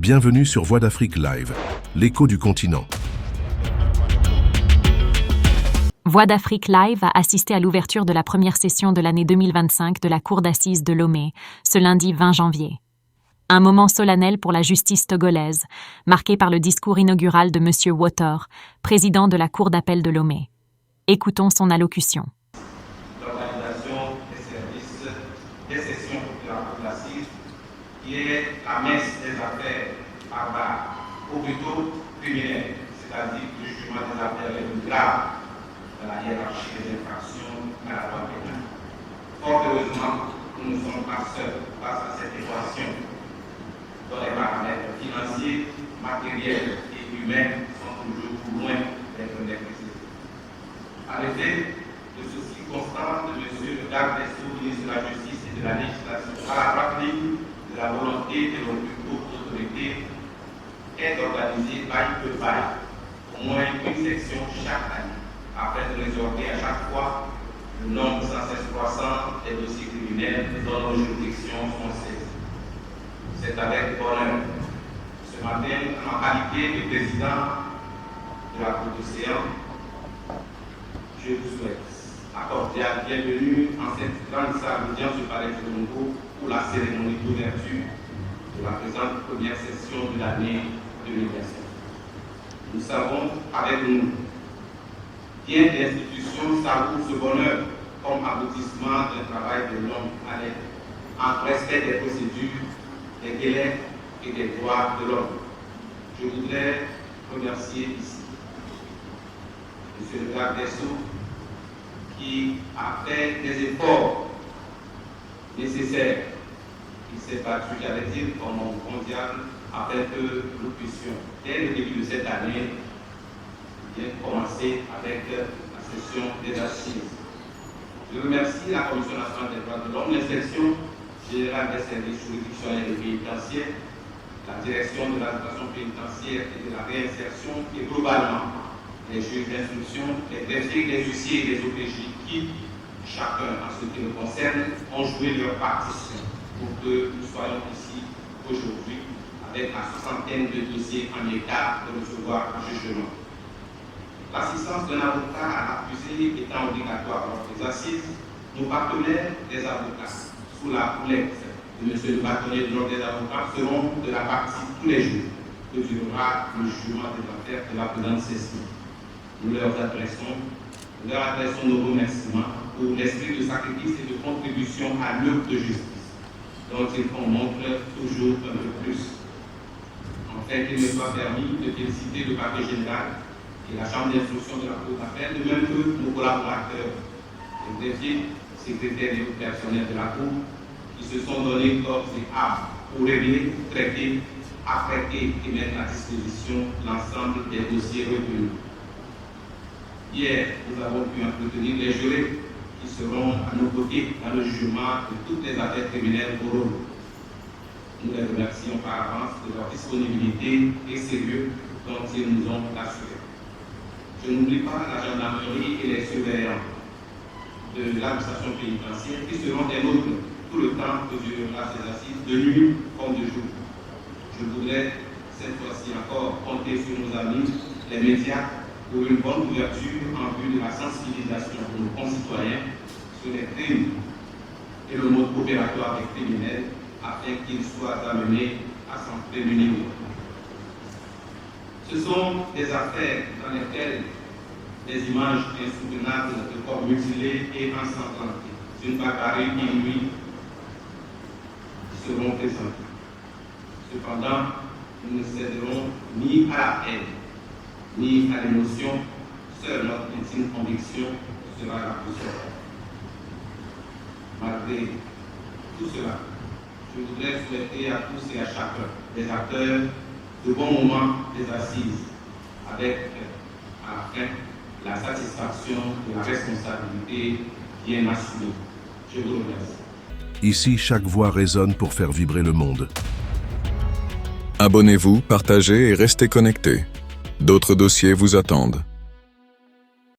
Bienvenue sur Voix d'Afrique Live, l'écho du continent. Voix d'Afrique Live a assisté à l'ouverture de la première session de l'année 2025 de la Cour d'assises de Lomé, ce lundi 20 janvier. Un moment solennel pour la justice togolaise, marqué par le discours inaugural de M. Wotor, président de la Cour d'appel de Lomé. Écoutons son allocution. L'organisation des services des sessions de la Cour d'assises, qui est la messe des affaires barbares, ou plutôt criminelles, c'est-à-dire le jugement des affaires les plus graves dans la hiérarchie des infractions à la loi pénale. Fort heureusement, nous ne sommes pas seuls face à cette équation dont les paramètres financiers, matériels et humains sont toujours plus loin d'être maîtrisés. En effet, le souci constant de M. le garde des Sceaux, ministre de la Justice et de la Législation, à la droite ligne de la volonté de nos plus hautes autorités, est d'organiser bail que bail, au moins une section chaque année, afin de résorber à chaque fois le nombre sans cesse croissant des dossiers criminels dont nos juridictions sont saisies. C'est avec bonheur. Ce matin, en qualité de président de la Cour d'Océan, je vous souhaite la cordiale bienvenue en cette grande salle d'audience du Palais de Longo pour la cérémonie d'ouverture de la présente première session de l'année 2025. Nous savons avec nous, bien d'institutions savourent ce bonheur comme aboutissement d'un travail de longue haleine, en respect des procédures, des délais et des droits de l'homme. Je voudrais remercier ici M. le garde des Sceaux qui a fait des efforts nécessaires. Il s'est battu, j'allais dire, comme monde mondial, afin que nous puissions, dès le début de cette année, bien commencer avec la session des assises. Je remercie la Commission nationale des droits de l'homme, l'inspection générale des services juridictionnels et pénitentiaires, la direction de l'administration pénitentiaire et de la réinsertion et globalement les juges d'instruction, les greffiers, les huissiers et les OPJ qui, chacun en ce qui le concerne, ont joué leur partition pour que nous soyons ici aujourd'hui avec la soixantaine de dossiers en état de recevoir un jugement. L'assistance d'un avocat à l'accusé étant obligatoire lors des assises, nos partenaires des avocats, sous la houlette de M. le bâtonnier de l'ordre des avocats, seront de la partie tous les jours que durera le jugement des affaires de la présente session. Nous leur adressons nos remerciements pour l'esprit de sacrifice et de contribution à l'œuvre de justice, dont ils font montre toujours un peu plus. Enfin, qu'il me soit permis de féliciter le parquet général et la chambre d'instruction de la Cour d'appel, de même que nos collaborateurs, les greffiers, secrétaires et autres personnels de la Cour, qui se sont donnés corps et âme pour régler, traiter, affréter et mettre à disposition l'ensemble des dossiers retenus. Hier, nous avons pu entretenir les jurés qui seront à nos côtés dans le jugement de toutes les affaires criminelles au rôle. Nous les remercions par avance de leur disponibilité et sérieux dont ils nous ont assurés. Je n'oublie pas la gendarmerie et les surveillants de l'administration pénitentiaire qui seront des nôtres tout le temps que durera ces assises, de nuit comme de jour. Je voudrais cette fois-ci encore compter sur nos amis, les médias, pour une bonne ouverture en vue de la sensibilisation de nos concitoyens sur les crimes et le mode opératoire des criminels afin qu'ils soient amenés à s'en prémunir. Ce sont des affaires dans lesquelles des images insoutenables de corps mutilés et ensanglantés, d'une barbarie inouïe, seront présentées. Cependant, nous ne céderons ni à la haine, ni à l'émotion, seule notre intime conviction sera la boussole. Malgré tout cela, je voudrais souhaiter à tous et à chacun des acteurs de bons moments des assises, avec à la fin la satisfaction de la responsabilité bien assumée. Je vous remercie. Ici, chaque voix résonne pour faire vibrer le monde. Abonnez-vous, partagez et restez connectés. D'autres dossiers vous attendent.